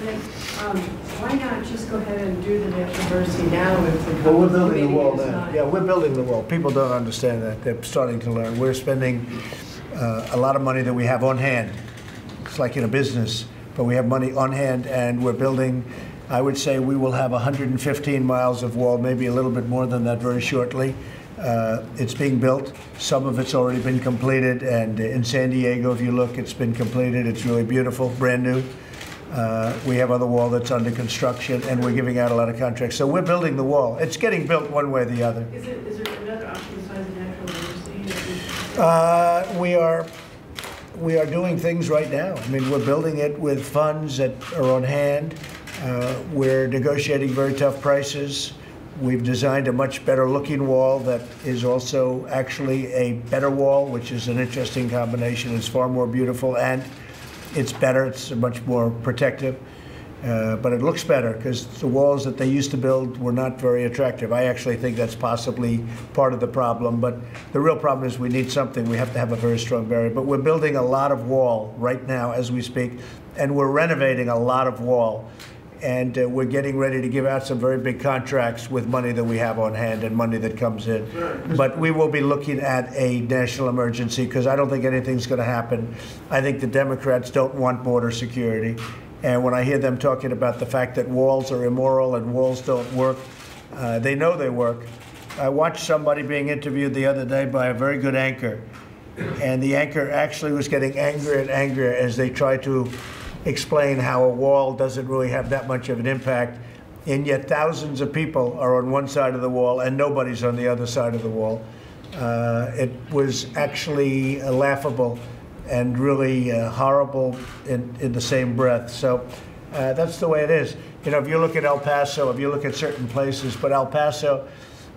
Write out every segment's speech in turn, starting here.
Yes. Why not just go ahead and do the National Emergency now if the Well, we're building the committee wall is now. not- Yeah, we're building the wall. People don't understand that. They're starting to learn. We're spending a lot of money that we have on hand. It's like in a business, but we have money on hand, and we're building. I would say we will have 115 miles of wall, maybe a little bit more than that very shortly. It's being built. Some of it's already been completed, and in San Diego, if you look, it's been completed. It's really beautiful, brand new. We have other wall that's under construction, and we're giving out a lot of contracts. So we're building the wall. It's getting built one way or the other. Is there another option besides the National Emergency? We are doing things right now. I mean, we're building it with funds that are on hand. We're negotiating very tough prices. We've designed a much better looking wall that is also actually a better wall, which is an interesting combination. It's far more beautiful and it's better. It's much more protective. But it looks better because the walls that they used to build were not very attractive. I actually think that's possibly part of the problem. But the real problem is we need something. We have to have a very strong barrier. But we're building a lot of wall right now as we speak. And we're renovating a lot of wall. And we're getting ready to give out some very big contracts with money that we have on hand and money that comes in. But we will be looking at a national emergency because I don't think anything's going to happen. I think the Democrats don't want border security. And when I hear them talking about the fact that walls are immoral and walls don't work, they know they work. I watched somebody being interviewed the other day by a very good anchor. And the anchor actually was getting angrier and angrier as they tried to explain how a wall doesn't really have that much of an impact, and yet thousands of people are on one side of the wall and nobody's on the other side of the wall. It was actually laughable and really horrible in the same breath. So that's the way it is. You know, if you look at El Paso, if you look at certain places, but El Paso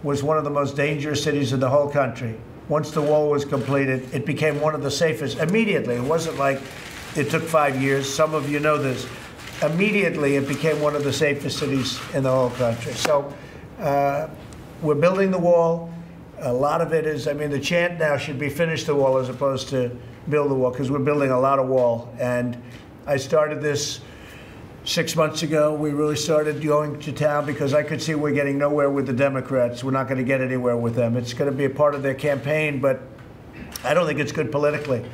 was one of the most dangerous cities in the whole country. Once the wall was completed, it became one of the safest immediately. It wasn't like it took 5 years. Some of you know this. Immediately, it became one of the safest cities in the whole country. So we're building the wall. A lot of it is, I mean, the chant now should be finish the wall as opposed to build the wall, because we're building a lot of wall. And I started this 6 months ago. We really started going to town because I could see we're getting nowhere with the Democrats. We're not going to get anywhere with them. It's going to be a part of their campaign, but I don't think it's good politically.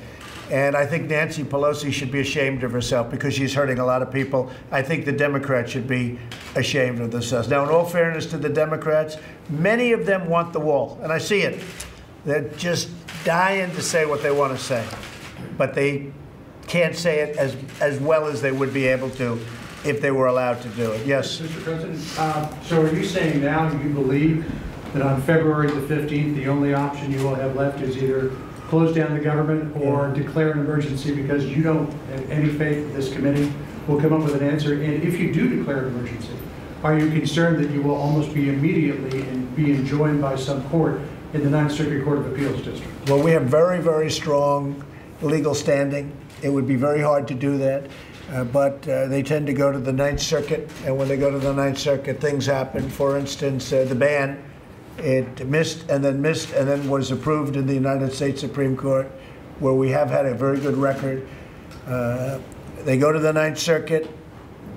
And I think Nancy Pelosi should be ashamed of herself because she's hurting a lot of people. I think the Democrats should be ashamed of themselves. Now, in all fairness to the Democrats, many of them want the wall, and I see it. They're just dying to say what they want to say, but they can't say it as well as they would be able to if they were allowed to do it. Yes? Mr. President, so are you saying now you believe that on February the 15th, the only option you will have left is either close down the government or declare an emergency because you don't have any faith that this committee will come up with an answer? And if you do declare an emergency, are you concerned that you will almost be immediately and be enjoined by some court in the Ninth Circuit Court of Appeals District? Well, we have very, very strong legal standing. It would be very hard to do that. But they tend to go to the Ninth Circuit. And when they go to the Ninth Circuit, things happen. For instance, the ban, it missed and then was approved in the United States Supreme Court, where we have had a very good record. They go to the Ninth Circuit.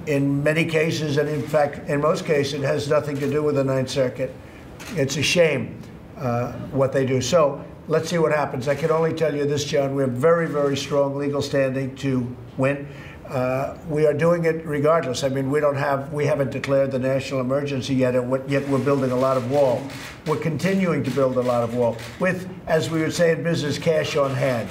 In many cases, and in fact, in most cases, it has nothing to do with the Ninth Circuit. It's a shame what they do. So let's see what happens. I can only tell you this, John. We have very, very strong legal standing to win. We are doing it regardless. I mean, we haven't declared the national emergency yet, and yet we're building a lot of wall. We're continuing to build a lot of wall with, as we would say in business, cash on hand.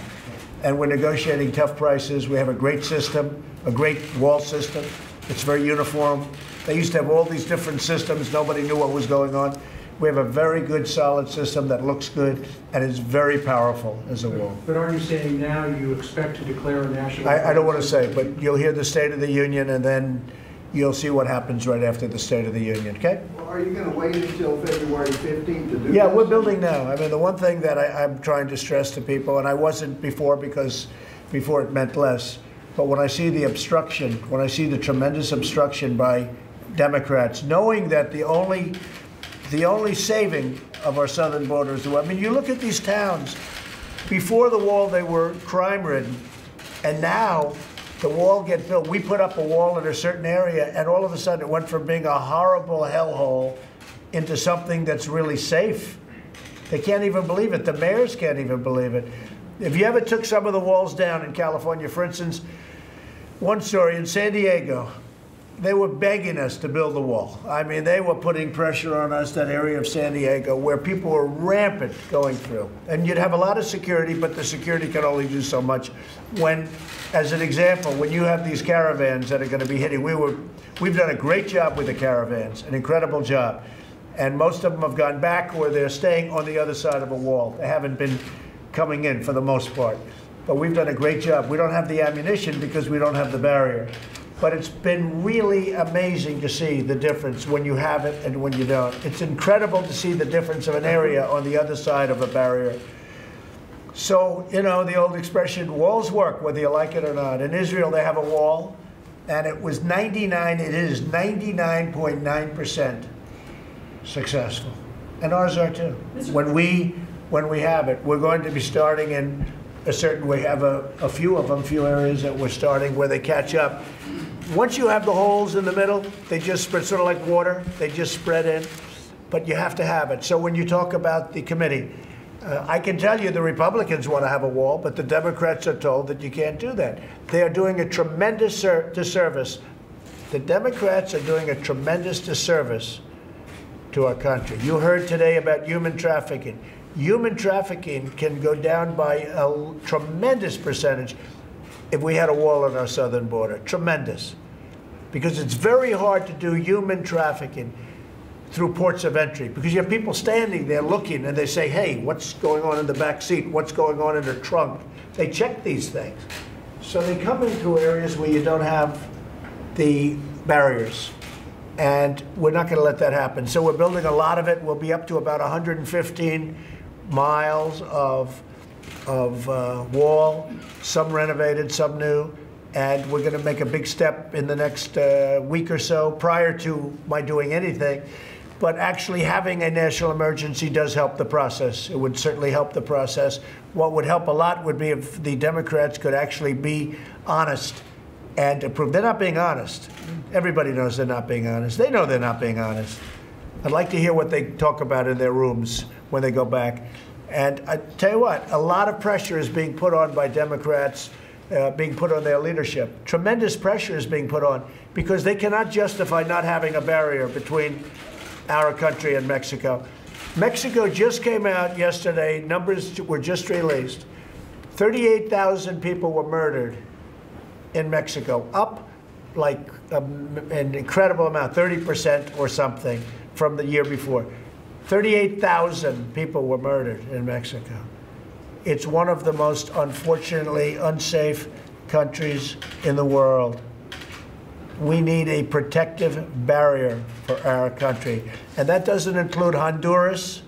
And we're negotiating tough prices. We have a great system, a great wall system. It's very uniform. They used to have all these different systems. Nobody knew what was going on. We have a very good, solid system that looks good and is very powerful as a wall. But are you saying now you expect to declare a national I don't want to say, but you'll hear the State of the Union, and then you'll see what happens right after the State of the Union, okay? Well, are you going to wait until February 15th to do Yeah, this? we're building now. I mean, the one thing that I'm trying to stress to people, and I wasn't before because before it meant less, but when I see the obstruction, when I see the tremendous obstruction by Democrats, knowing that the only saving of our southern border is the wall. I mean, you look at these towns. Before the wall, they were crime-ridden, and now the wall get built. We put up a wall in a certain area, and all of a sudden it went from being a horrible hellhole into something that's really safe. They can't even believe it. The mayors can't even believe it. If you ever took some of the walls down in California, for instance, one story in San Diego, they were begging us to build the wall. I mean, they were putting pressure on us, that area of San Diego, where people were rampant going through. And you'd have a lot of security, but the security can only do so much. When, as an example, when you have these caravans that are going to be hitting, we've done a great job with the caravans, an incredible job. And most of them have gone back, or they're staying on the other side of a wall. They haven't been coming in for the most part. But we've done a great job. We don't have the ammunition because we don't have the barrier. But it's been really amazing to see the difference when you have it and when you don't. It's incredible to see the difference of an area on the other side of a barrier. So, you know, the old expression, walls work whether you like it or not. In Israel, they have a wall, and it is 99.9% successful. And ours are too. When we have it, we're going to be starting in a certain, we have a few areas that we're starting where they catch up. Once you have the holes in the middle, they just spread, sort of like water, they just spread in, but you have to have it. So when you talk about the committee, I can tell you the Republicans want to have a wall, but the Democrats are told that you can't do that. They are doing a tremendous disservice. The Democrats are doing a tremendous disservice to our country. You heard today about human trafficking. Human trafficking can go down by a tremendous percentage if we had a wall on our southern border. Tremendous. Because it's very hard to do human trafficking through ports of entry, because you have people standing there looking, and they say, hey, what's going on in the back seat? What's going on in the trunk? They check these things. So they come into areas where you don't have the barriers. And we're not going to let that happen. So we're building a lot of it. We'll be up to about 115 miles of wall, some renovated, some new, and we're going to make a big step in the next week or so prior to my doing anything. But actually having a national emergency does help the process. It would certainly help the process. What would help a lot would be if the Democrats could actually be honest and to prove they're not being honest. Everybody knows they're not being honest. They know they're not being honest. I'd like to hear what they talk about in their rooms when they go back. And I tell you what, a lot of pressure is being put on by Democrats, being put on their leadership. Tremendous pressure is being put on because they cannot justify not having a barrier between our country and Mexico. Mexico just came out yesterday, numbers were just released. 38,000 people were murdered in Mexico, up like an incredible amount, 30% or something from the year before. 38,000 people were murdered in Mexico. It's one of the most, unfortunately, unsafe countries in the world. We need a protective barrier for our country. And that doesn't include Honduras,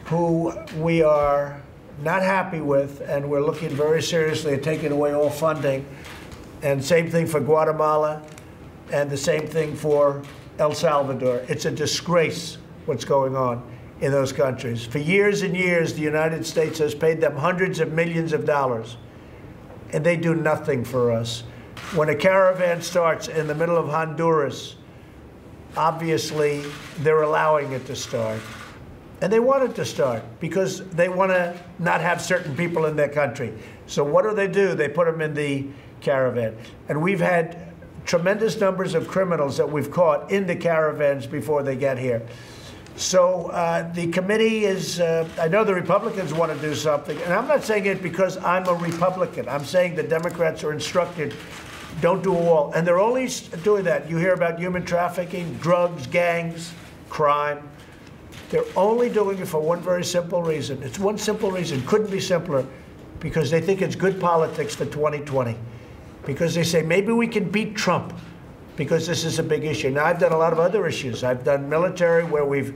who we are not happy with, and we're looking very seriously at taking away all funding. And same thing for Guatemala, and the same thing for El Salvador. It's a disgrace what's going on in those countries. For years and years, the United States has paid them hundreds of millions of dollars, and they do nothing for us. When a caravan starts in the middle of Honduras, obviously they're allowing it to start. And they want it to start because they want to not have certain people in their country. So what do? They put them in the caravan. And we've had tremendous numbers of criminals that we've caught in the caravans before they get here. So the committee is, I know the Republicans want to do something, and I'm not saying it because I'm a Republican. I'm saying the Democrats are instructed, don't do a wall. And they're only doing that. You hear about human trafficking, drugs, gangs, crime. They're only doing it for one very simple reason. It's one simple reason, couldn't be simpler, because they think it's good politics for 2020. Because they say, maybe we can beat Trump, because this is a big issue. Now, I've done a lot of other issues. I've done military, where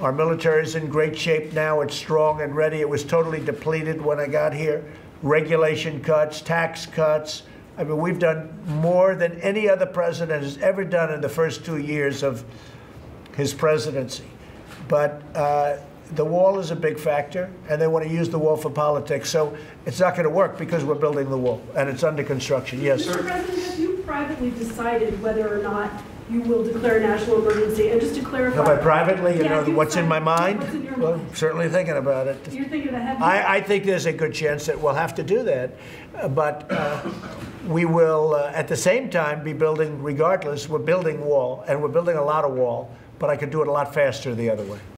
our military is in great shape now. It's strong and ready. It was totally depleted when I got here. Regulation cuts, tax cuts. I mean, we've done more than any other president has ever done in the first 2 years of his presidency. But the wall is a big factor, and they want to use the wall for politics. So it's not going to work because we're building the wall, and it's under construction. Yes. Mr. President, have you privately decided whether or not you will declare a national emergency? And just to clarify. No, by privately, you Yeah, know, you what's in my said- mind? What's in your Well, mind? certainly thinking about it. You're thinking ahead. I think there's a good chance that we'll have to do that, but we will, at the same time, be building, regardless, we're building wall, and we're building a lot of wall, but I could do it a lot faster the other way.